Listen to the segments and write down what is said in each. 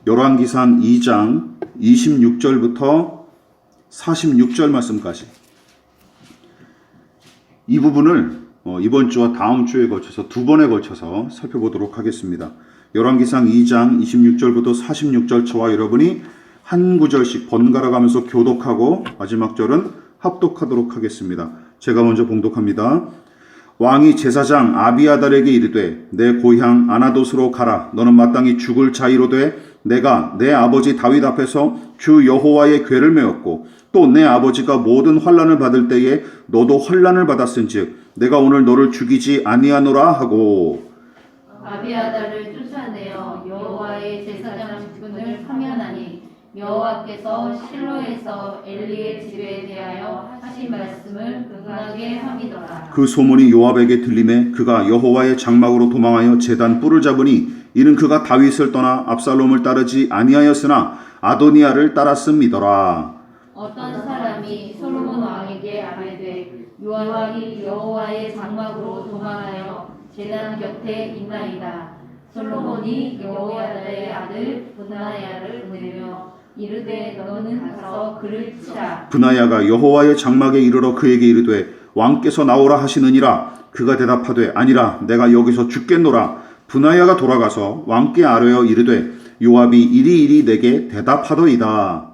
열왕기상 2장 26절부터 46절 말씀까지 이 부분을 이번 주와 다음 주에 걸쳐서 두 번에 걸쳐서 살펴보도록 하겠습니다. 열왕기상 2장 26절부터 46절 저와 여러분이 한 구절씩 번갈아 가면서 교독하고 마지막 절은 합독하도록 하겠습니다. 제가 먼저 봉독합니다. 왕이 제사장 아비아달에게 이르되 내 고향 아나돗으로 가라. 너는 마땅히 죽을 자이로되 내가 내 아버지 다윗 앞에서 주 여호와의 궤를 메었고 또 내 아버지가 모든 환난을 받을 때에 너도 환난을 받았은즉 내가 오늘 너를 죽이지 아니하노라 하고 아비아달을 쫓아내어 여호와의 제사장 직분을 파면하니 여호와께서 실로에서 엘리의 집에 대하여 하신 말씀을 응하게 함이더라. 그 소문이 요압에게 들림에 그가 여호와의 장막으로 도망하여 제단 뿔을 잡으니 이는 그가 다윗을 떠나 압살롬을 따르지 아니하였으나 아도니아를 따랐음이더라. 어떤 사람이 솔로몬 왕에게 아뢰되 요압이 여호와의 장막으로 도망하여 제단 곁에 있나이다. 솔로몬이 여호야다의 아들 브나야를 보내며 이르되 너는 가서 그를 치라. 브나야가 여호와의 장막에 이르러 그에게 이르되 왕께서 나오라 하시느니라. 그가 대답하되 아니라 내가 여기서 죽겠노라. 브나야가 돌아가서 왕께 아뢰어 이르되 요압이 이리이리 내게 대답하더이다.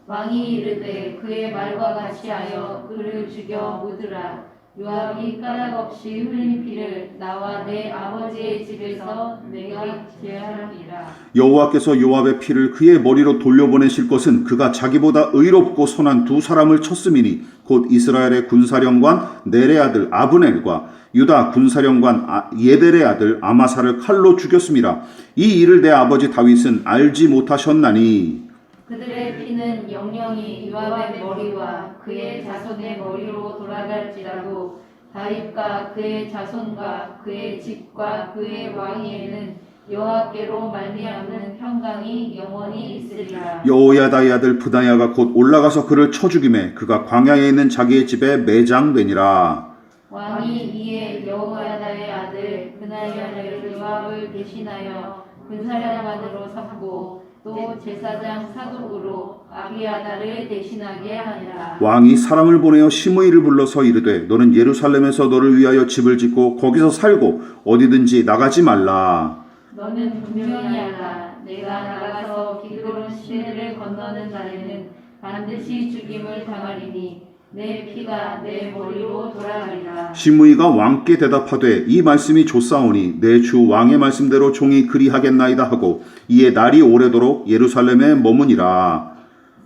왕이 이르되 그의 말과 같이 하여 그를 죽여 묻으라. 요압이 까닭없이 흘린 피를 나와 내 아버지의 집에서 내가 제하리라. 여호와께서 요압의 피를 그의 머리로 돌려보내실 것은 그가 자기보다 의롭고 선한 두 사람을 쳤음이니 곧 이스라엘의 군사령관 넬의 아들 아브넬과 유다 군사령관 예델의 아들 아마사를 칼로 죽였음이라. 이 일을 내 아버지 다윗은 알지 못하셨나니 그들의 피는 영영이 요압의 머리와 그의 자손의 머리로 돌아갈지라도 다윗과 그의 자손과 그의 집과 그의 왕위에는 여호와께로 말미암는 평강이 영원히 있으리라. 여호야다의 아들 브나야가 곧 올라가서 그를 쳐 죽이매 그가 광야에 있는 자기의 집에 매장되니라. 왕이 이에 여호야다의 아들 브나야를 요압을 대신하여 군사령관으로 삼고 또 제사장 사독으로 아비아달을 대신하게 하니라. 왕이 사람을 보내어 시므이를 불러서 이르되 너는 예루살렘에서 너를 위하여 집을 짓고 거기서 살고 어디든지 나가지 말라. 너는 분명히 알라. 내가 나가서 기드론 시내를 건너는 날에는 반드시 죽임을 당하리니 내 피가 내 머리로 돌아가리라. 시므이가 왕께 대답하되 이 말씀이 좋사오니 내 주 왕의 말씀대로 종이 그리하겠나이다 하고 이에 날이 오래도록 예루살렘에 머무니라.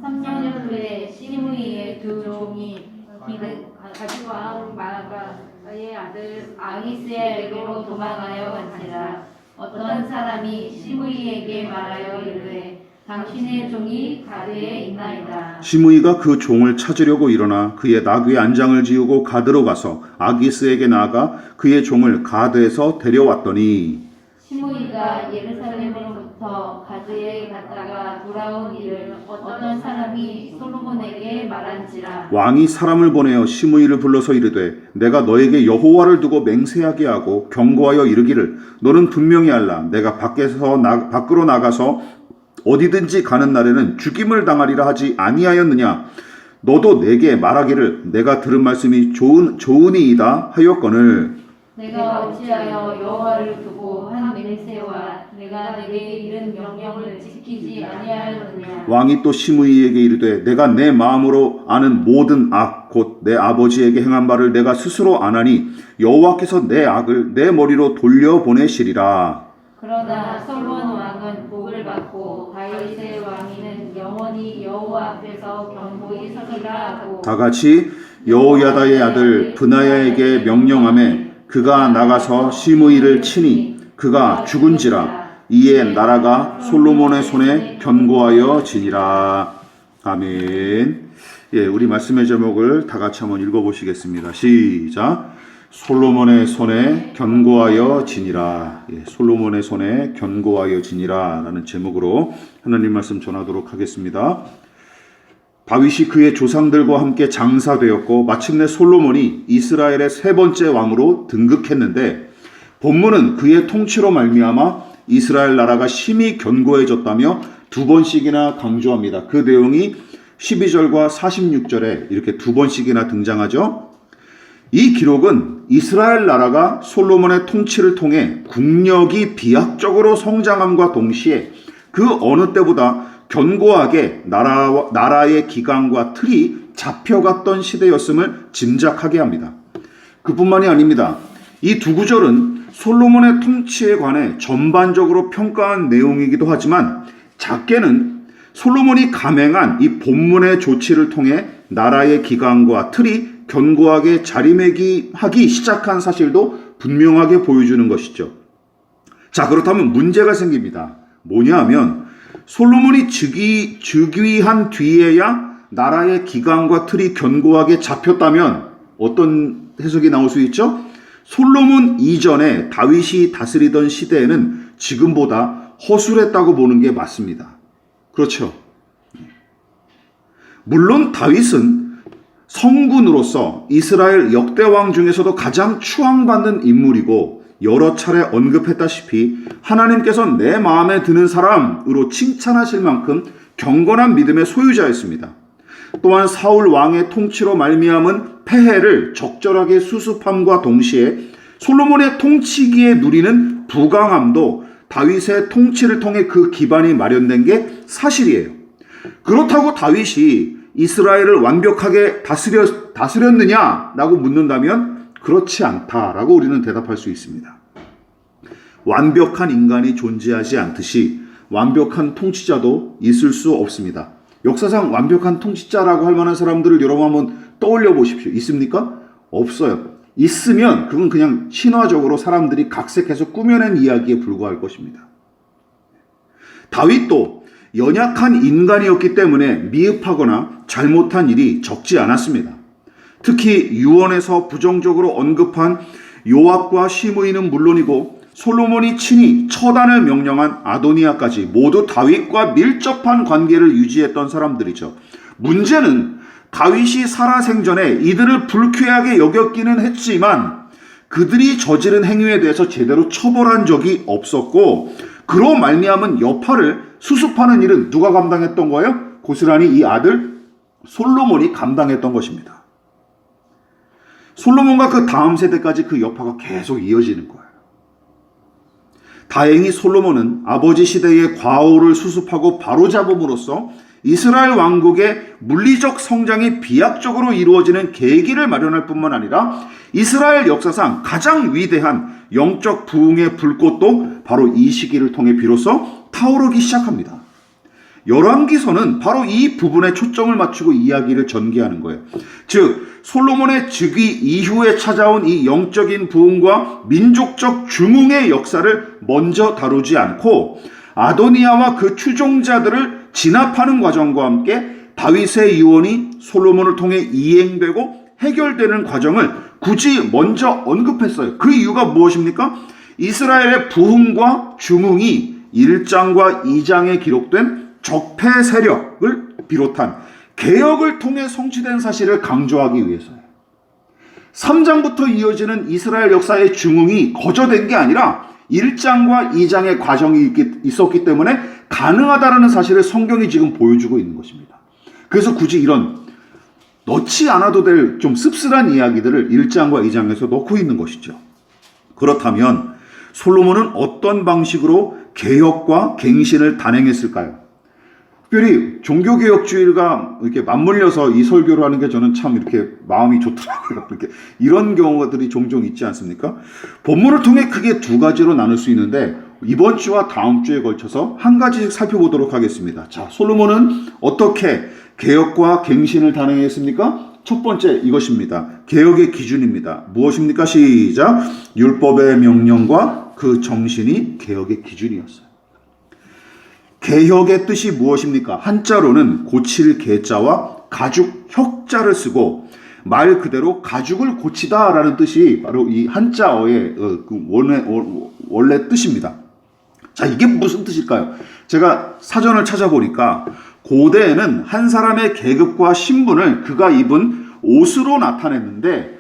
3년 후에 시므이의 두 종이 가시왕 마가의 아들 아히스에게로 도망하여 간지라. 어떤 사람이 시므이에게 말하여 이르되 당신의 종이 가드에 있나이다. 시므이가 그 종을 찾으려고 일어나 그의 나귀의 안장을 지우고 가드로 가서 아기스에게 나아가 그의 종을 가드에서 데려왔더니 시므이가 예루살렘으로부터 가드에 갔다가 돌아온 일을 어떤 사람이 솔로몬에게 말한지라. 왕이 사람을 보내어 시므이를 불러서 이르되 내가 너에게 여호와를 두고 맹세하게 하고 경고하여 이르기를 너는 분명히 알라. 내가 밖으로 나가서 어디든지 가는 날에는 죽임을 당하리라 하지 아니하였느냐. 너도 내게 말하기를 내가 들은 말씀이 좋으니이다 하였거늘 내가 어찌하여 여호와를 두고 한 맹세와 내가 내게 이른 명령을 지키지 아니하였느냐. 왕이 또 시므이에게 이르되 내가 내 마음으로 아는 모든 악 곧 내 아버지에게 행한 바를 내가 스스로 아나니 여호와께서 내 악을 내 머리로 돌려보내시리라. 그러나 솔로몬 왕은 복을 받고 다윗의 왕위는 영원히 여호와 앞에서 견고히 서리라 하고 다 같이 여호야다의 아들 브나야에게 명령하매 그가 나가서 시므이를 치니 그가 죽은지라. 이에 나라가 솔로몬의 손에 견고하여 지니라. 아멘. 예, 우리 말씀의 제목을 다 같이 한번 읽어보시겠습니다. 시작. 솔로몬의 손에 견고하여 지니라. 예, 솔로몬의 손에 견고하여 지니라 라는 제목으로 하나님 말씀 전하도록 하겠습니다. 다윗이 그의 조상들과 함께 장사되었고 마침내 솔로몬이 이스라엘의 세 번째 왕으로 등극했는데 본문은 그의 통치로 말미암아 이스라엘 나라가 심히 견고해졌다며 두 번씩이나 강조합니다. 그 내용이 12절과 46절에 이렇게 두 번씩이나 등장하죠. 이 기록은 이스라엘 나라가 솔로몬의 통치를 통해 국력이 비약적으로 성장함과 동시에 그 어느 때보다 견고하게 나라의 기강과 틀이 잡혀갔던 시대였음을 짐작하게 합니다. 그뿐만이 아닙니다. 이 두 구절은 솔로몬의 통치에 관해 전반적으로 평가한 내용이기도 하지만 작게는 솔로몬이 감행한 이 본문의 조치를 통해 나라의 기강과 틀이 견고하게 자리매김하기 시작한 사실도 분명하게 보여주는 것이죠. 자, 그렇다면 문제가 생깁니다. 뭐냐 하면 솔로몬이 즉위한 뒤에야 나라의 기강과 틀이 견고하게 잡혔다면 어떤 해석이 나올 수 있죠? 솔로몬 이전에 다윗이 다스리던 시대에는 지금보다 허술했다고 보는 게 맞습니다. 그렇죠. 물론 다윗은 성군으로서 이스라엘 역대왕 중에서도 가장 추앙받는 인물이고 여러 차례 언급했다시피 하나님께서 내 마음에 드는 사람으로 칭찬하실 만큼 경건한 믿음의 소유자였습니다. 또한 사울 왕의 통치로 말미암은 폐해를 적절하게 수습함과 동시에 솔로몬의 통치기에 누리는 부강함도 다윗의 통치를 통해 그 기반이 마련된 게 사실이에요. 그렇다고 다윗이 이스라엘을 완벽하게 다스렸느냐라고 묻는다면 그렇지 않다라고 우리는 대답할 수 있습니다. 완벽한 인간이 존재하지 않듯이 완벽한 통치자도 있을 수 없습니다. 역사상 완벽한 통치자라고 할 만한 사람들을 여러분 한번 떠올려 보십시오. 있습니까? 없어요. 있으면 그건 그냥 신화적으로 사람들이 각색해서 꾸며낸 이야기에 불과할 것입니다. 다윗도 연약한 인간이었기 때문에 미흡하거나 잘못한 일이 적지 않았습니다. 특히 유언에서 부정적으로 언급한 요압과 시므이는 물론이고 솔로몬이 친히 처단을 명령한 아도니아까지 모두 다윗과 밀접한 관계를 유지했던 사람들이죠. 문제는 다윗이 살아생전에 이들을 불쾌하게 여겼기는 했지만 그들이 저지른 행위에 대해서 제대로 처벌한 적이 없었고 그로 말미암은 여파를 수습하는 일은 누가 감당했던 거예요? 고스란히 이 아들 솔로몬이 감당했던 것입니다. 솔로몬과 그 다음 세대까지 그 여파가 계속 이어지는 거예요. 다행히 솔로몬은 아버지 시대의 과오를 수습하고 바로잡음으로써 이스라엘 왕국의 물리적 성장이 비약적으로 이루어지는 계기를 마련할 뿐만 아니라 이스라엘 역사상 가장 위대한 영적 부흥의 불꽃도 바로 이 시기를 통해 비로소 타오르기 시작합니다. 열왕기서는 바로 이 부분에 초점을 맞추고 이야기를 전개하는 거예요. 즉 솔로몬의 즉위 이후에 찾아온 이 영적인 부흥과 민족적 중흥의 역사를 먼저 다루지 않고 아도니아와 그 추종자들을 진압하는 과정과 함께 다윗의 유언이 솔로몬을 통해 이행되고 해결되는 과정을 굳이 먼저 언급했어요. 그 이유가 무엇입니까? 이스라엘의 부흥과 중흥이 1장과 2장에 기록된 적폐 세력을 비롯한 개혁을 통해 성취된 사실을 강조하기 위해서예요. 3장부터 이어지는 이스라엘 역사의 중흥이 거저된 게 아니라 1장과 2장의 과정이 있었기 때문에 가능하다라는 사실을 성경이 지금 보여주고 있는 것입니다. 그래서 굳이 이런 넣지 않아도 될 좀 씁쓸한 이야기들을 1장과 2장에서 넣고 있는 것이죠. 그렇다면 솔로몬은 어떤 방식으로 개혁과 갱신을 단행했을까요? 특별히 종교개혁주의가 이렇게 맞물려서 이 설교를 하는 게 저는 참 이렇게 마음이 좋더라고요. 이렇게 이런 경우들이 종종 있지 않습니까? 본문을 통해 크게 두 가지로 나눌 수 있는데 이번 주와 다음 주에 걸쳐서 한 가지씩 살펴보도록 하겠습니다. 자, 솔로몬은 어떻게 개혁과 갱신을 단행했습니까? 첫 번째 이것입니다. 개혁의 기준입니다. 무엇입니까? 시작. 율법의 명령과 그 정신이 개혁의 기준이었어요. 개혁의 뜻이 무엇입니까? 한자로는 고칠 개자와 가죽 혁자를 쓰고 말 그대로 가죽을 고치다라는 뜻이 바로 이 한자어의 원래 뜻입니다. 자, 이게 무슨 뜻일까요? 제가 사전을 찾아보니까 고대에는 한 사람의 계급과 신분을 그가 입은 옷으로 나타냈는데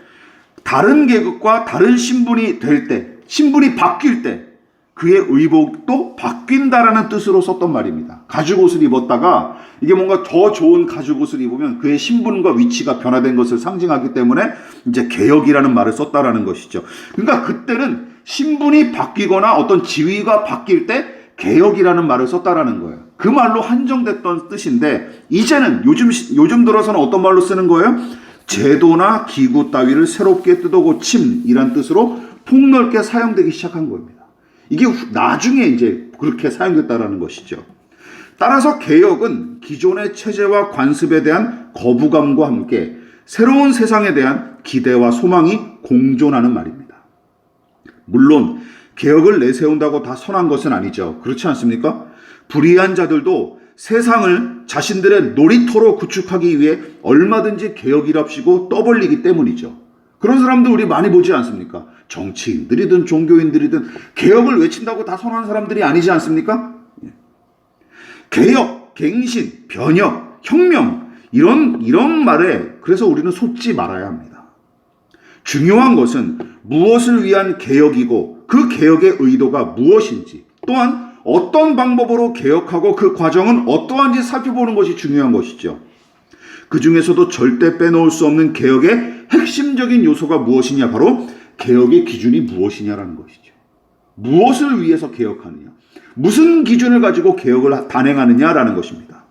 다른 계급과 다른 신분이 될 때, 신분이 바뀔 때 그의 의복도 바뀐다라는 뜻으로 썼던 말입니다. 가죽옷을 입었다가 이게 뭔가 더 좋은 가죽옷을 입으면 그의 신분과 위치가 변화된 것을 상징하기 때문에 이제 개혁이라는 말을 썼다라는 것이죠. 그러니까 그때는 신분이 바뀌거나 어떤 지위가 바뀔 때 개혁이라는 말을 썼다라는 거예요. 그 말로 한정됐던 뜻인데 이제는 요즘 들어서는 어떤 말로 쓰는 거예요? 제도나 기구 따위를 새롭게 뜯어고침이란 뜻으로 폭넓게 사용되기 시작한 겁니다. 이게 나중에 이제 그렇게 사용됐다라는 것이죠. 따라서 개혁은 기존의 체제와 관습에 대한 거부감과 함께 새로운 세상에 대한 기대와 소망이 공존하는 말입니다. 물론 개혁을 내세운다고 다 선한 것은 아니죠. 그렇지 않습니까? 불의한 자들도 세상을 자신들의 놀이터로 구축하기 위해 얼마든지 개혁이랍시고 떠벌리기 때문이죠. 그런 사람들 우리 많이 보지 않습니까? 정치인들이든 종교인들이든 개혁을 외친다고 다 선한 사람들이 아니지 않습니까? 개혁, 갱신, 변혁, 혁명 이런 말에 그래서 우리는 속지 말아야 합니다. 중요한 것은 무엇을 위한 개혁이고 그 개혁의 의도가 무엇인지 또한 어떤 방법으로 개혁하고 그 과정은 어떠한지 살펴보는 것이 중요한 것이죠. 그 중에서도 절대 빼놓을 수 없는 개혁의 핵심적인 요소가 무엇이냐? 바로 개혁의 기준이 무엇이냐라는 것이죠. 무엇을 위해서 개혁하느냐? 무슨 기준을 가지고 개혁을 단행하느냐라는 것입니다.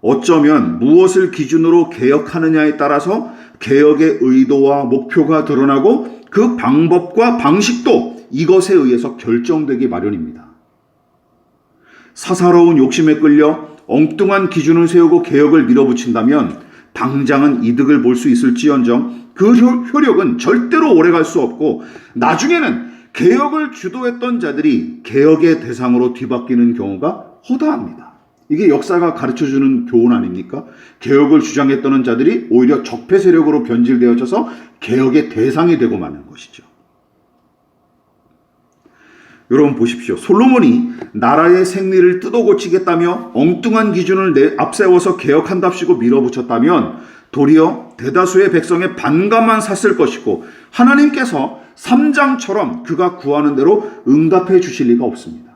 어쩌면 무엇을 기준으로 개혁하느냐에 따라서 개혁의 의도와 목표가 드러나고 그 방법과 방식도 이것에 의해서 결정되기 마련입니다. 사사로운 욕심에 끌려 엉뚱한 기준을 세우고 개혁을 밀어붙인다면 당장은 이득을 볼 수 있을지언정 그 효력은 절대로 오래갈 수 없고 나중에는 개혁을 주도했던 자들이 개혁의 대상으로 뒤바뀌는 경우가 허다합니다. 이게 역사가 가르쳐주는 교훈 아닙니까? 개혁을 주장했던 자들이 오히려 적폐 세력으로 변질되어져서 개혁의 대상이 되고 마는 것이죠. 여러분 보십시오. 솔로몬이 나라의 생리를 뜯어고치겠다며 엉뚱한 기준을 앞세워서 개혁한답시고 밀어붙였다면 도리어 대다수의 백성의 반감만 샀을 것이고 하나님께서 3장처럼 그가 구하는 대로 응답해 주실 리가 없습니다.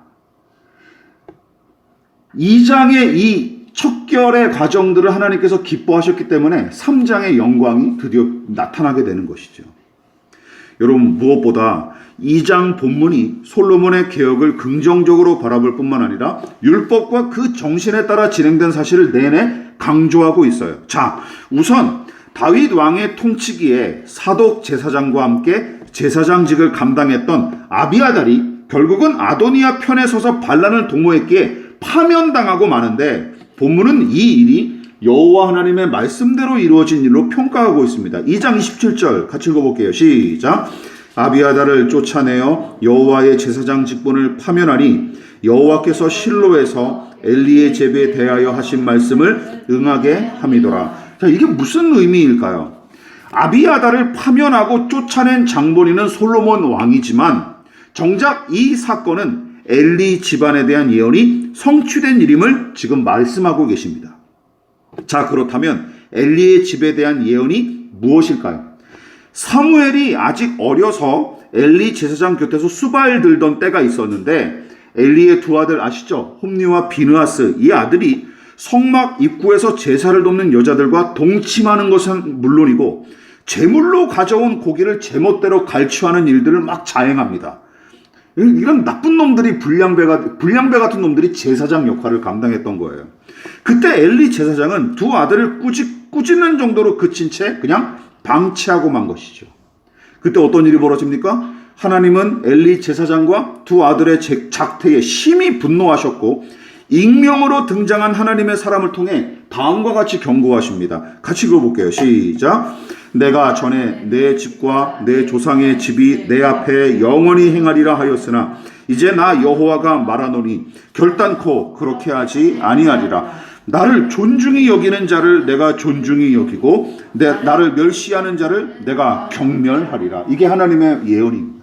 2장의 이 척결의 과정들을 하나님께서 기뻐하셨기 때문에 3장의 영광이 드디어 나타나게 되는 것이죠. 여러분 무엇보다 2장 본문이 솔로몬의 개혁을 긍정적으로 바라볼 뿐만 아니라 율법과 그 정신에 따라 진행된 사실을 내내 강조하고 있어요. 자, 우선 다윗 왕의 통치기에 사독 제사장과 함께 제사장직을 감당했던 아비아달이 결국은 아도니아 편에 서서 반란을 도모했기에 파면당하고 마는데 본문은 이 일이 여호와 하나님의 말씀대로 이루어진 일로 평가하고 있습니다. 2장 27절 같이 읽어볼게요. 시작. 아비아달을 쫓아내어 여호와의 제사장 직분을 파면하니 여호와께서 실로에서 엘리의 제비에 대하여 하신 말씀을 응하게 함이더라. 자, 이게 무슨 의미일까요? 아비아달을 파면하고 쫓아낸 장본인은 솔로몬 왕이지만 정작 이 사건은 엘리 집안에 대한 예언이 성취된 일임을 지금 말씀하고 계십니다. 자, 그렇다면 엘리의 집에 대한 예언이 무엇일까요? 사무엘이 아직 어려서 엘리 제사장 곁에서 수발 들던 때가 있었는데 엘리의 두 아들 아시죠? 홈리와 비느하스 이 아들이 성막 입구에서 제사를 돕는 여자들과 동침하는 것은 물론이고 제물로 가져온 고기를 제멋대로 갈취하는 일들을 막 자행합니다. 이런 나쁜 놈들이 불량배 같은 놈들이 제사장 역할을 감당했던 거예요. 그때 엘리 제사장은 두 아들을 꾸짖는 정도로 그친 채 그냥 방치하고 만 것이죠. 그때 어떤 일이 벌어집니까? 하나님은 엘리 제사장과 두 아들의 작태에 심히 분노하셨고 익명으로 등장한 하나님의 사람을 통해 다음과 같이 경고하십니다. 같이 읽어볼게요. 시작. 내가 전에 내 집과 내 조상의 집이 내 앞에 영원히 행하리라 하였으나 이제 나 여호와가 말하노니 결단코 그렇게 하지 아니하리라. 나를 존중히 여기는 자를 내가 존중히 여기고 나를 멸시하는 자를 내가 경멸하리라. 이게 하나님의 예언입니다.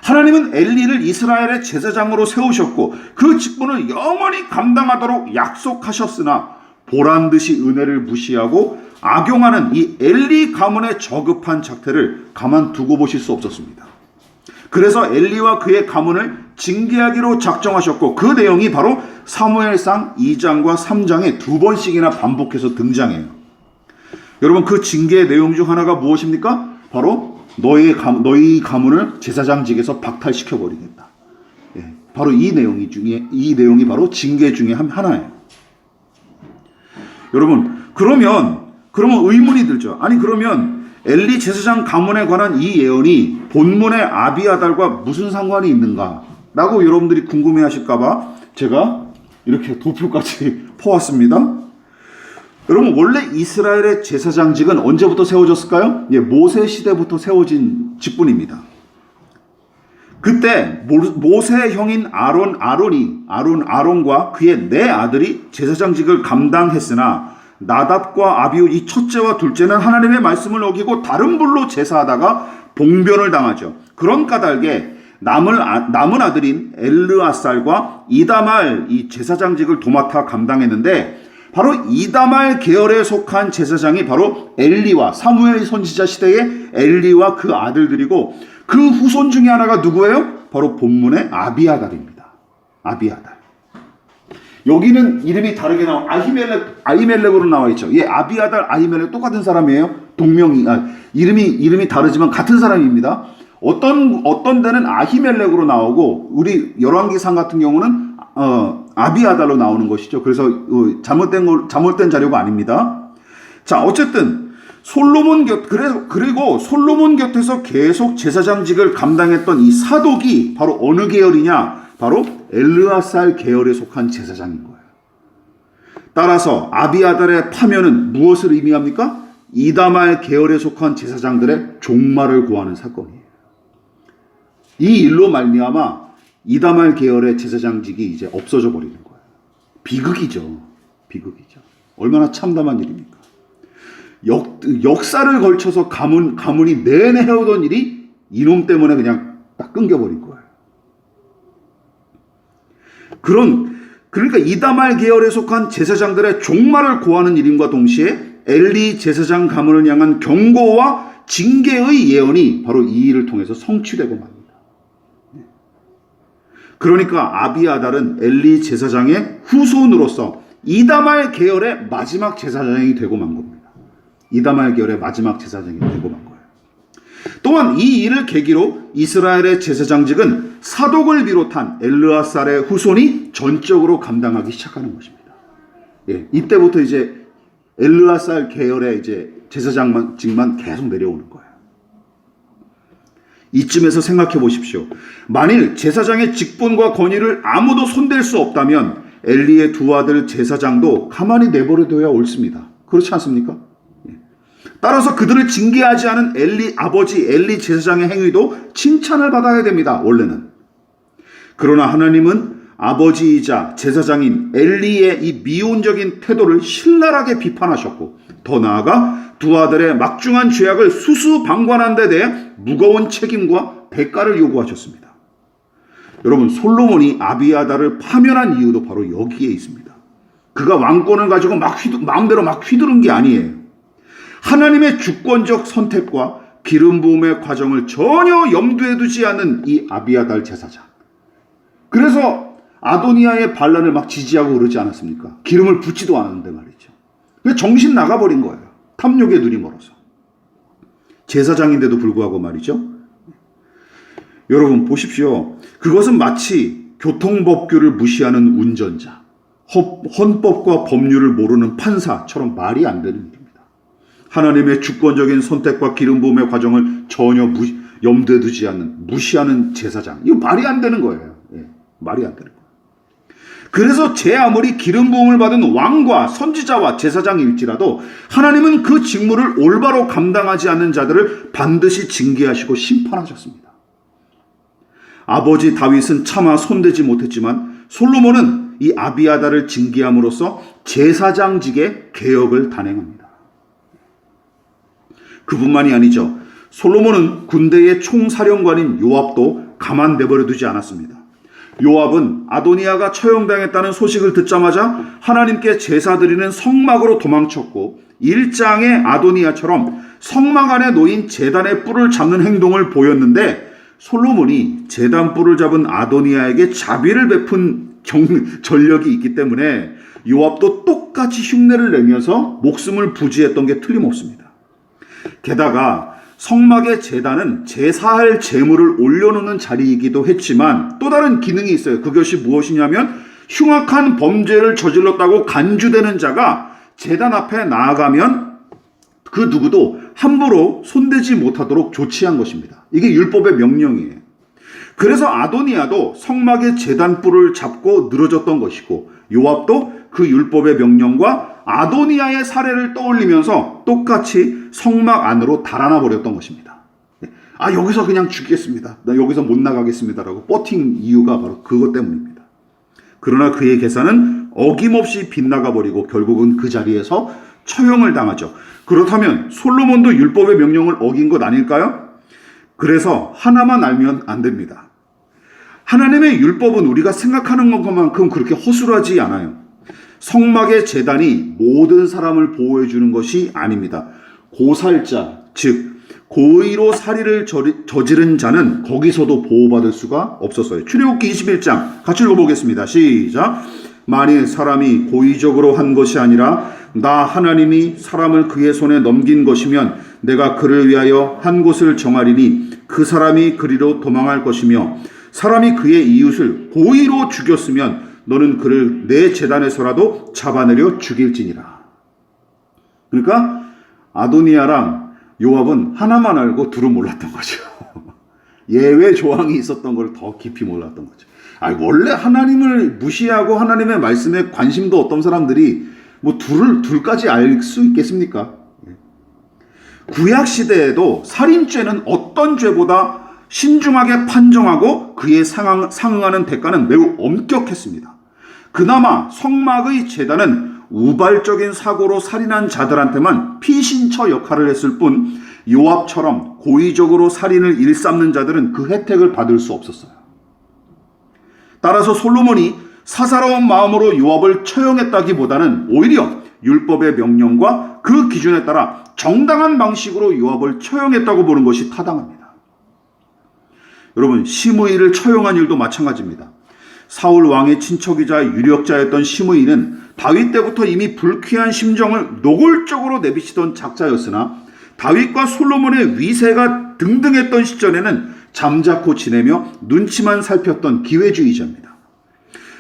하나님은 엘리를 이스라엘의 제사장으로 세우셨고 그 직분을 영원히 감당하도록 약속하셨으나 보란듯이 은혜를 무시하고 악용하는 이 엘리 가문의 저급한 작태를 가만두고 보실 수 없었습니다. 그래서 엘리와 그의 가문을 징계하기로 작정하셨고 그 내용이 바로 사무엘상 2장과 3장에 2번씩이나 반복해서 등장해요. 여러분 그 징계의 내용 중 하나가 무엇입니까? 바로 너희 가문을 제사장직에서 박탈시켜버리겠다. 예, 바로 이 내용이 바로 징계 중에 하나예요. 여러분 그러면 의문이 들죠. 아니 그러면 엘리 제사장 가문에 관한 이 예언이 본문의 아비아달과 무슨 상관이 있는가? 라고 여러분들이 궁금해하실까봐 제가 이렇게 도표까지 퍼왔습니다. 여러분 원래 이스라엘의 제사장직은 언제부터 세워졌을까요? 예, 모세 시대부터 세워진 직분입니다. 그때 모세의 형인 아론과 그의 네 아들이 제사장직을 감당했으나 나답과 아비후 이 첫째와 둘째는 하나님의 말씀을 어기고 다른 불로 제사하다가 봉변을 당하죠. 그런 까닭에 남은 아들인 엘르아살과 이다말 이 제사장직을 도맡아 감당했는데 바로 이다말 계열에 속한 제사장이 바로 엘리와 사무엘 선지자 시대의 엘리와 그 아들들이고 그 후손 중에 하나가 누구예요? 바로 본문의 아비아달입니다. 아비아달. 여기는 이름이 다르게 아히멜렉으로 나와 있죠. 예, 아비아달, 아히멜렉 똑같은 사람이에요. 이름이 다르지만 같은 사람입니다. 어떤 데는 아히멜렉으로 나오고 우리 열왕기상 같은 경우는 아비아달로 나오는 것이죠. 그래서 잘못된 자료가 아닙니다. 자, 어쨌든 그리고 솔로몬 곁에서 계속 제사장직을 감당했던 이 사독이 바로 어느 계열이냐? 바로 엘르아살 계열에 속한 제사장인 거예요. 따라서 아비아달의 파면은 무엇을 의미합니까? 이다말 계열에 속한 제사장들의 종말을 고하는 사건이에요. 이 일로 말미암아 이다말 계열의 제사장직이 이제 없어져 버리는 거예요. 비극이죠. 얼마나 참담한 일입니까? 역사를 걸쳐서 가문이 내내 해오던 일이 이놈 때문에 그냥 딱 끊겨버린 거예요. 그러니까 이다말 계열에 속한 제사장들의 종말을 고하는 일임과 동시에 엘리 제사장 가문을 향한 경고와 징계의 예언이 바로 이 일을 통해서 성취되고 맙니다. 그러니까 아비아달은 엘리 제사장의 후손으로서 이다말 계열의 마지막 제사장이 되고 만 겁니다. 이다말 계열의 마지막 제사장이 되고 만 거예요. 또한 이 일을 계기로 이스라엘의 제사장직은 사독을 비롯한 엘르아살의 후손이 전적으로 감당하기 시작하는 것입니다. 예, 이때부터 이제 엘르아살 계열의 이제 제사장직만 계속 내려오는 거예요. 이쯤에서 생각해 보십시오. 만일 제사장의 직분과 권위를 아무도 손댈 수 없다면 엘리의 두 아들 제사장도 가만히 내버려둬야 옳습니다. 그렇지 않습니까? 따라서 그들을 징계하지 않은 아버지 엘리 제사장의 행위도 칭찬을 받아야 됩니다. 원래는. 그러나 하나님은 아버지이자 제사장인 엘리의 이 미온적인 태도를 신랄하게 비판하셨고 더 나아가 두 아들의 막중한 죄악을 수수방관한 데 대해 무거운 책임과 대가를 요구하셨습니다. 여러분 솔로몬이 아비아달을 파면한 이유도 바로 여기에 있습니다. 그가 왕권을 가지고 마음대로 막 휘두른 게 아니에요. 하나님의 주권적 선택과 기름 부음의 과정을 전혀 염두에 두지 않는 이 아비아달 제사장. 그래서 아도니아의 반란을 막 지지하고 그러지 않았습니까? 기름을 붓지도 않았는데 말이죠. 그래서 정신 나가버린 거예요. 탐욕의 눈이 멀어서. 제사장인데도 불구하고 말이죠. 여러분 보십시오. 그것은 마치 교통법규를 무시하는 운전자, 헌법과 법률을 모르는 판사처럼 말이 안 되는 일입니다. 하나님의 주권적인 선택과 기름 부음의 과정을 전혀 염두에 두지 않는 무시하는 제사장. 이거 말이 안 되는 거예요. 예, 말이 안 되는 거예요. 그래서 제 아무리 기름 부음을 받은 왕과 선지자와 제사장일지라도 하나님은 그 직무를 올바로 감당하지 않는 자들을 반드시 징계하시고 심판하셨습니다. 아버지 다윗은 차마 손대지 못했지만 솔로몬은 이 아비아달을 징계함으로써 제사장직의 개혁을 단행합니다. 그뿐만이 아니죠. 솔로몬은 군대의 총사령관인 요압도 가만 내버려두지 않았습니다. 요압은 아도니아가 처형당했다는 소식을 듣자마자 하나님께 제사 드리는 성막으로 도망쳤고 1장의 아도니아처럼 성막 안에 놓인 제단의 뿔을 잡는 행동을 보였는데 솔로몬이 제단불을 잡은 아도니아에게 자비를 베푼 전력이 있기 때문에 요압도 똑같이 흉내를 내면서 목숨을 부지했던 게 틀림없습니다. 게다가 성막의 제단은 제사할 제물을 올려놓는 자리이기도 했지만 또 다른 기능이 있어요. 그것이 무엇이냐면 흉악한 범죄를 저질렀다고 간주되는 자가 제단 앞에 나아가면 그 누구도 함부로 손대지 못하도록 조치한 것입니다. 이게 율법의 명령이에요. 그래서 아도니아도 성막의 제단불을 잡고 늘어졌던 것이고 요압도 그 율법의 명령과 아도니아의 사례를 떠올리면서 똑같이 성막 안으로 달아나 버렸던 것입니다. 여기서 그냥 죽겠습니다. 나 여기서 못 나가겠습니다라고 버틴 이유가 바로 그것 때문입니다. 그러나 그의 계산은 어김없이 빗나가 버리고 결국은 그 자리에서 처형을 당하죠. 그렇다면 솔로몬도 율법의 명령을 어긴 것 아닐까요? 그래서 하나만 알면 안 됩니다. 하나님의 율법은 우리가 생각하는 것만큼 그렇게 허술하지 않아요. 성막의 제단이 모든 사람을 보호해 주는 것이 아닙니다. 고살자, 즉 고의로 살인을 저지른 자는 거기서도 보호받을 수가 없었어요. 출애굽기 21장 같이 읽어보겠습니다. 시작. 만일 사람이 고의적으로 한 것이 아니라 나 하나님이 사람을 그의 손에 넘긴 것이면 내가 그를 위하여 한 곳을 정하리니 그 사람이 그리로 도망할 것이며 사람이 그의 이웃을 고의로 죽였으면 너는 그를 내 제단에서라도 잡아내려 죽일지니라. 그러니까 아도니아랑 요압은 하나만 알고 둘은 몰랐던 거죠. 예외 조항이 있었던 걸 더 깊이 몰랐던 거죠. 원래 하나님을 무시하고 하나님의 말씀에 관심도 없던 사람들이 뭐 둘까지 알 수 있겠습니까? 구약 시대에도 살인죄는 어떤 죄보다 신중하게 판정하고 그에 상응하는 대가는 매우 엄격했습니다. 그나마 성막의 제단은 우발적인 사고로 살인한 자들한테만 피신처 역할을 했을 뿐 요압처럼 고의적으로 살인을 일삼는 자들은 그 혜택을 받을 수 없었어요. 따라서 솔로몬이 사사로운 마음으로 요압을 처형했다기보다는 오히려 율법의 명령과 그 기준에 따라 정당한 방식으로 요압을 처형했다고 보는 것이 타당합니다. 여러분, 시므이를 처형한 일도 마찬가지입니다. 사울 왕의 친척이자 유력자였던 시므이는 다윗 때부터 이미 불쾌한 심정을 노골적으로 내비치던 작자였으나 다윗과 솔로몬의 위세가 등등했던 시절에는 잠자코 지내며 눈치만 살폈던 기회주의자입니다.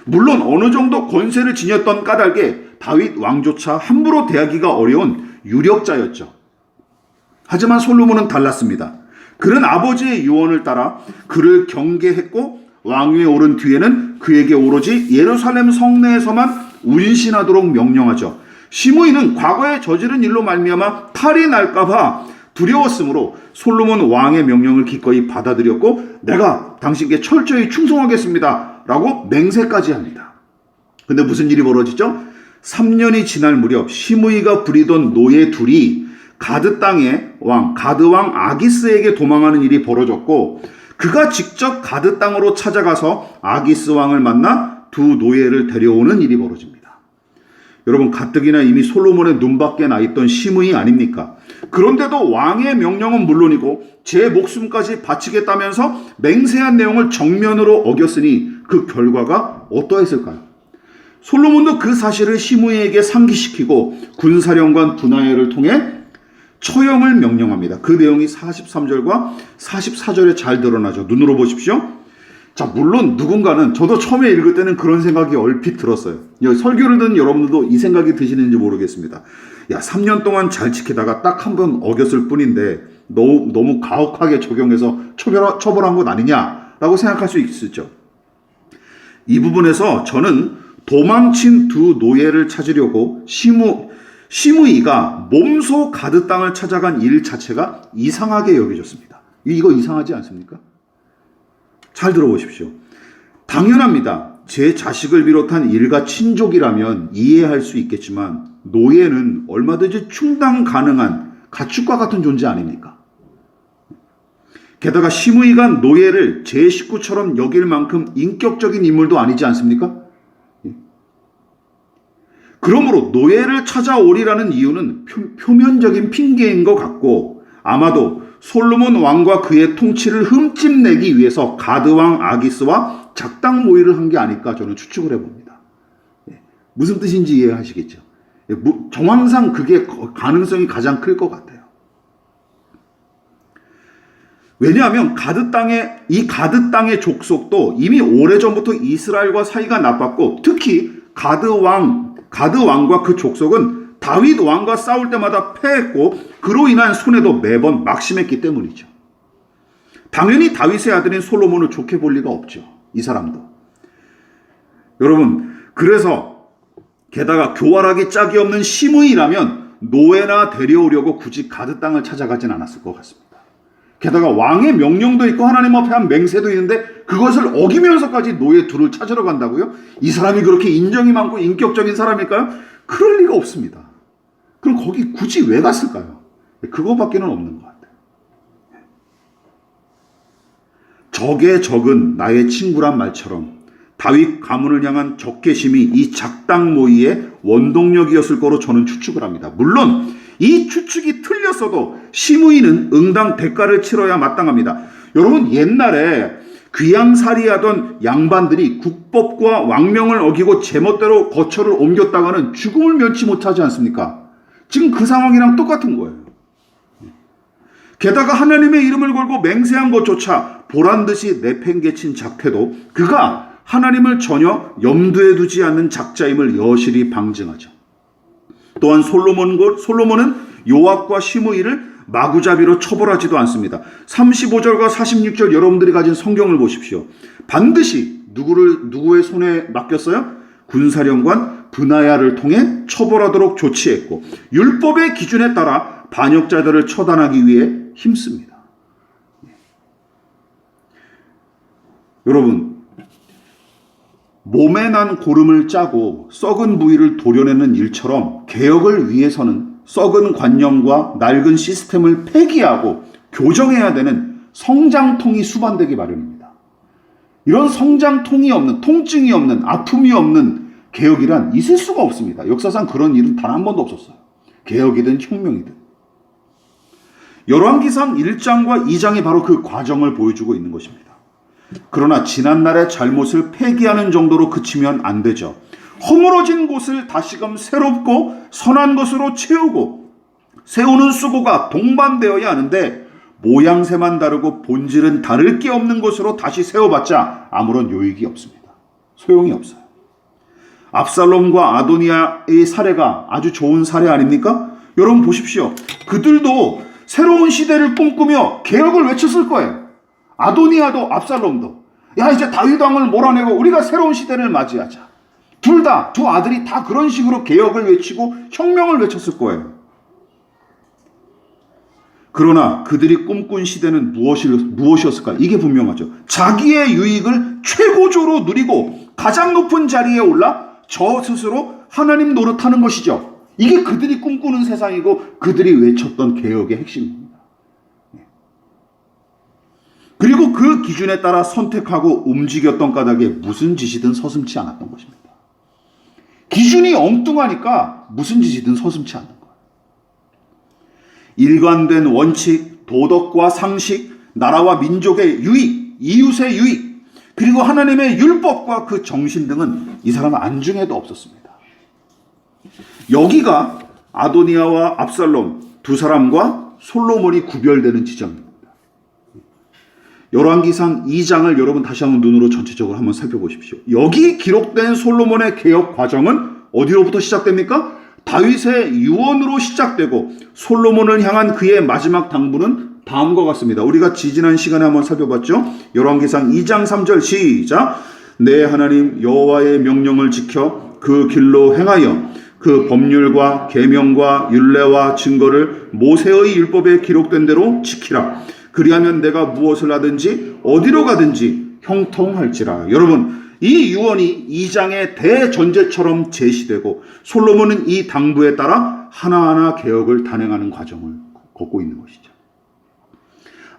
물론 어느 정도 권세를 지녔던 까닭에 다윗 왕조차 함부로 대하기가 어려운 유력자였죠. 하지만 솔로몬은 달랐습니다. 그는 아버지의 유언을 따라 그를 경계했고 왕위에 오른 뒤에는 그에게 오로지 예루살렘 성내에서만 운신하도록 명령하죠. 시므이는 과거에 저지른 일로 말미암아 탈이 날까봐 두려웠으므로 솔로몬 왕의 명령을 기꺼이 받아들였고 내가 당신께 철저히 충성하겠습니다 라고 맹세까지 합니다. 근데 무슨 일이 벌어지죠? 3년이 지날 무렵 시므이가 부리던 노예 둘이 가드 땅의 왕 가드 왕 아기스에게 도망하는 일이 벌어졌고 그가 직접 가드 땅으로 찾아가서 아기스 왕을 만나 두 노예를 데려오는 일이 벌어집니다. 여러분, 가뜩이나 이미 솔로몬의 눈밖에 나 있던 시므이 아닙니까? 그런데도 왕의 명령은 물론이고 제 목숨까지 바치겠다면서 맹세한 내용을 정면으로 어겼으니 그 결과가 어떠했을까요? 솔로몬도 그 사실을 시므이에게 상기시키고 군사령관 분하엘을 통해 처형을 명령합니다. 그 내용이 43절과 44절에 잘 드러나죠. 눈으로 보십시오. 자, 물론 누군가는 저도 처음에 읽을 때는 그런 생각이 얼핏 들었어요. 설교를 듣는 여러분들도 이 생각이 드시는지 모르겠습니다. 3년 동안 잘 지키다가 딱 한 번 어겼을 뿐인데 너무 가혹하게 적용해서 처벌한 것 아니냐라고 생각할 수 있죠. 이 부분에서 저는 도망친 두 노예를 찾으려고 시므이가 몸소 가드 땅을 찾아간 일 자체가 이상하게 여겨졌습니다. 이거 이상하지 않습니까? 잘 들어보십시오. 당연합니다. 제 자식을 비롯한 일가 친족이라면 이해할 수 있겠지만 노예는 얼마든지 충당 가능한 가축과 같은 존재 아닙니까? 게다가 시므이가 노예를 제 식구처럼 여길 만큼 인격적인 인물도 아니지 않습니까? 그러므로 노예를 찾아오리라는 이유는 표면적인 핑계인 것 같고 아마도 솔로몬 왕과 그의 통치를 흠집내기 위해서 가드 왕 아기스와 작당 모의를 한 게 아닐까 저는 추측을 해봅니다. 무슨 뜻인지 이해하시겠죠? 정황상 그게 가능성이 가장 클 것 같아요. 왜냐하면 이 가드 땅의 족속도 이미 오래전부터 이스라엘과 사이가 나빴고, 특히 가드 왕과 그 족속은 다윗 왕과 싸울 때마다 패했고, 그로 인한 손해도 매번 막심했기 때문이죠. 당연히 다윗의 아들인 솔로몬을 좋게 볼 리가 없죠. 이 사람도. 여러분, 그래서 게다가 교활하기 짝이 없는 시므이라면 노예나 데려오려고 굳이 가드 땅을 찾아가진 않았을 것 같습니다. 게다가 왕의 명령도 있고 하나님 앞에 한 맹세도 있는데 그것을 어기면서까지 노예 둘을 찾으러 간다고요? 이 사람이 그렇게 인정이 많고 인격적인 사람일까요? 그럴 리가 없습니다. 그럼 거기 굳이 왜 갔을까요? 그거밖에는 없는 것 같아요. 적의 적은 나의 친구란 말처럼 다윗 가문을 향한 적개심이 이 작당 모의의 원동력이었을 거로 저는 추측을 합니다. 물론 이 추측이 틀렸어도 시므이는 응당 대가를 치러야 마땅합니다. 여러분, 옛날에 귀양살이하던 양반들이 국법과 왕명을 어기고 제멋대로 거처를 옮겼다가는 죽음을 면치 못하지 않습니까? 지금 그 상황이랑 똑같은 거예요. 게다가 하나님의 이름을 걸고 맹세한 것조차 보란듯이 내팽개친 작태도 그가 하나님을 전혀 염두에 두지 않는 작자임을 여실히 방증하죠. 또한 솔로몬은 요압과 시므이를 마구잡이로 처벌하지도 않습니다. 35절과 46절 여러분들이 가진 성경을 보십시오. 반드시 누구의 손에 맡겼어요? 군사령관 브나야를 통해 처벌하도록 조치했고 율법의 기준에 따라 반역자들을 처단하기 위해 힘씁니다. 여러분, 몸에 난 고름을 짜고 썩은 부위를 도려내는 일처럼 개혁을 위해서는 썩은 관념과 낡은 시스템을 폐기하고 교정해야 되는 성장통이 수반되기 마련입니다. 이런 성장통이 없는, 통증이 없는, 아픔이 없는 개혁이란 있을 수가 없습니다. 역사상 그런 일은 단 한 번도 없었어요. 개혁이든 혁명이든. 열왕기상 1장과 2장이 바로 그 과정을 보여주고 있는 것입니다. 그러나 지난날의 잘못을 폐기하는 정도로 그치면 안 되죠. 허물어진 곳을 다시금 새롭고 선한 것으로 채우고 세우는 수고가 동반되어야 하는데 모양새만 다르고 본질은 다를 게 없는 것으로 다시 세워봤자 아무런 유익이 없습니다. 소용이 없어요. 압살롬과 아도니아의 사례가 아주 좋은 사례 아닙니까? 여러분 보십시오. 그들도 새로운 시대를 꿈꾸며 개혁을 외쳤을 거예요. 아도니아도 압살롬도. 야, 이제 다윗 왕을 몰아내고 우리가 새로운 시대를 맞이하자. 두 아들이 다 그런 식으로 개혁을 외치고 혁명을 외쳤을 거예요. 그러나 그들이 꿈꾼 시대는 무엇이었을까? 이게 분명하죠. 자기의 유익을 최고조로 누리고 가장 높은 자리에 올라 저 스스로 하나님 노릇하는 것이죠. 이게 그들이 꿈꾸는 세상이고 그들이 외쳤던 개혁의 핵심입니다. 그리고 그 기준에 따라 선택하고 움직였던 까닭에 무슨 짓이든 서슴지 않았던 것입니다. 기준이 엉뚱하니까 무슨 짓이든 서슴지 않는 거예요. 일관된 원칙, 도덕과 상식, 나라와 민족의 유익, 이웃의 유익, 그리고 하나님의 율법과 그 정신 등은 이 사람 안중에도 없었습니다. 여기가 아도니아와 압살롬 두 사람과 솔로몬이 구별되는 지점입니다. 열왕기상 2장을 여러분 다시 한번 눈으로 전체적으로 한번 살펴보십시오. 여기 기록된 솔로몬의 개혁 과정은 어디로부터 시작됩니까? 다윗의 유언으로 시작되고 솔로몬을 향한 그의 마지막 당부는 다음과 같습니다. 우리가 지지난 시간에 한번 살펴봤죠. 열왕기상 2장 3절 시작. 내 하나님 여호와의 명령을 지켜 그 길로 행하여 그 법률과 계명과 율례와 증거를 모세의 율법에 기록된 대로 지키라. 그리하면 내가 무엇을 하든지 어디로 가든지 형통할지라. 여러분, 이 유언이 2장의 대전제처럼 제시되고 솔로몬은 이 당부에 따라 하나하나 개혁을 단행하는 과정을 걷고 있는 것이죠.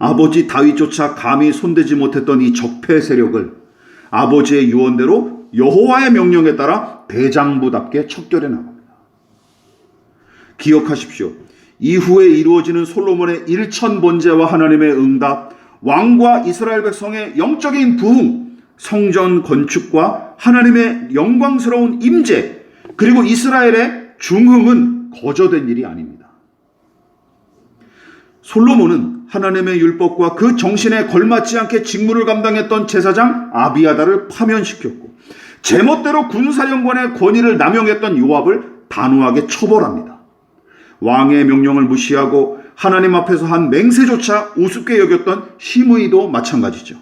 아버지 다윗조차 감히 손대지 못했던 이 적폐 세력을 아버지의 유언대로 여호와의 명령에 따라 대장부답게 척결해 나갑니다. 기억하십시오. 이후에 이루어지는 솔로몬의 일천번제와 하나님의 응답, 왕과 이스라엘 백성의 영적인 부흥, 성전 건축과 하나님의 영광스러운 임재, 그리고 이스라엘의 중흥은 거저된 일이 아닙니다. 솔로몬은 하나님의 율법과 그 정신에 걸맞지 않게 직무를 감당했던 제사장 아비아다를 파면시켰고, 제멋대로 군사령관의 권위를 남용했던 요압을 단호하게 처벌합니다. 왕의 명령을 무시하고 하나님 앞에서 한 맹세조차 우습게 여겼던 시므이도 마찬가지죠.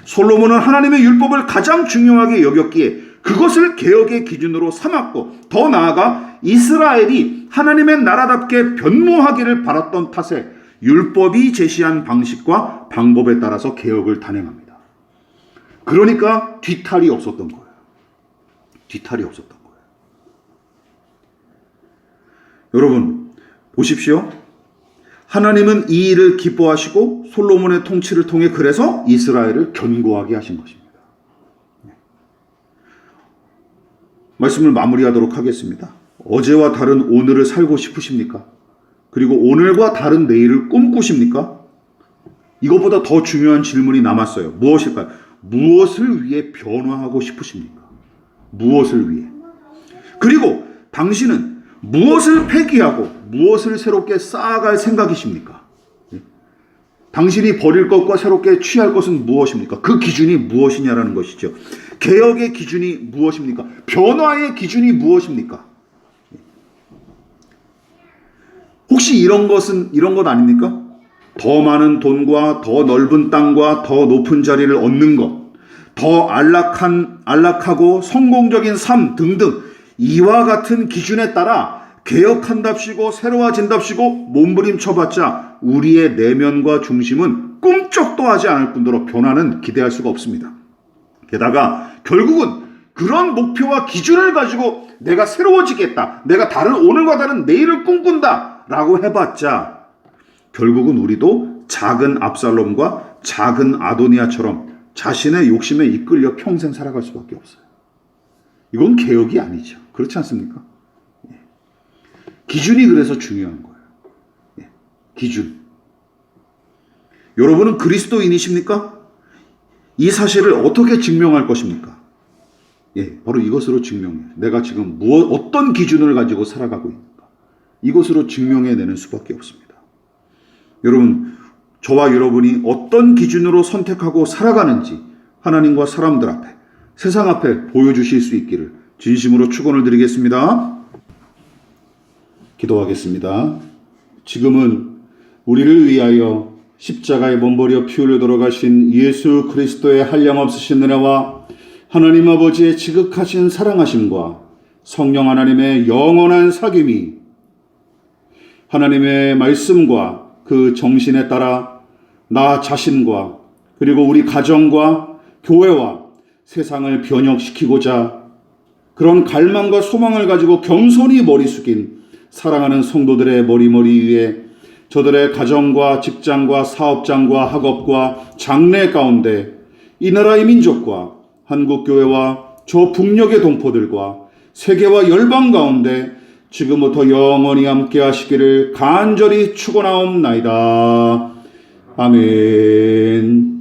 솔로몬은 하나님의 율법을 가장 중요하게 여겼기에 그것을 개혁의 기준으로 삼았고, 더 나아가 이스라엘이 하나님의 나라답게 변모하기를 바랐던 탓에 율법이 제시한 방식과 방법에 따라서 개혁을 단행합니다. 그러니까 뒤탈이 없었던 거예요. 뒤탈이 없었던 거예요. 여러분, 보십시오. 하나님은 이 일을 기뻐하시고 솔로몬의 통치를 통해 그래서 이스라엘을 견고하게 하신 것입니다. 말씀을 마무리하도록 하겠습니다. 어제와 다른 오늘을 살고 싶으십니까? 그리고 오늘과 다른 내일을 꿈꾸십니까? 이것보다 더 중요한 질문이 남았어요. 무엇일까요? 무엇을 위해 변화하고 싶으십니까? 무엇을 위해? 그리고 당신은 무엇을 폐기하고 무엇을 새롭게 쌓아갈 생각이십니까? 당신이 버릴 것과 새롭게 취할 것은 무엇입니까? 그 기준이 무엇이냐라는 것이죠. 개혁의 기준이 무엇입니까? 변화의 기준이 무엇입니까? 혹시 이런 것 아닙니까? 더 많은 돈과 더 넓은 땅과 더 높은 자리를 얻는 것, 더 안락하고 성공적인 삶 등등, 이와 같은 기준에 따라 개혁한답시고 새로워진답시고 몸부림쳐봤자 우리의 내면과 중심은 꿈쩍도 하지 않을 뿐더러 변화는 기대할 수가 없습니다. 게다가 결국은 그런 목표와 기준을 가지고 내가 새로워지겠다, 내가 오늘과 다른 내일을 꿈꾼다 라고 해봤자 결국은 우리도 작은 압살롬과 작은 아도니아처럼 자신의 욕심에 이끌려 평생 살아갈 수밖에 없어요. 이건 개혁이 아니죠. 그렇지 않습니까? 기준이 그래서 중요한 거예요. 기준. 여러분은 그리스도인이십니까? 이 사실을 어떻게 증명할 것입니까? 바로 이것으로 증명해요. 내가 지금 어떤 기준을 가지고 살아가고 있는가? 이것으로 증명해내는 수밖에 없습니다. 여러분, 저와 여러분이 어떤 기준으로 선택하고 살아가는지 하나님과 사람들 앞에, 세상 앞에 보여주실 수 있기를 진심으로 축원을 드리겠습니다. 기도하겠습니다. 지금은 우리를 위하여 십자가에 몸버려 피 흘려 돌아가신 예수 그리스도의 한량없으신 은혜와 하나님 아버지의 지극하신 사랑하심과 성령 하나님의 영원한 사귐이 하나님의 말씀과 그 정신에 따라 나 자신과 그리고 우리 가정과 교회와 세상을 변혁시키고자 그런 갈망과 소망을 가지고 겸손히 머리 숙인 사랑하는 성도들의 머리 위에 저들의 가정과 직장과 사업장과 학업과 장래 가운데 이 나라의 민족과 한국교회와 저 북녘의 동포들과 세계와 열방 가운데 지금부터 영원히 함께 하시기를 간절히 축원하옵나이다. 아멘.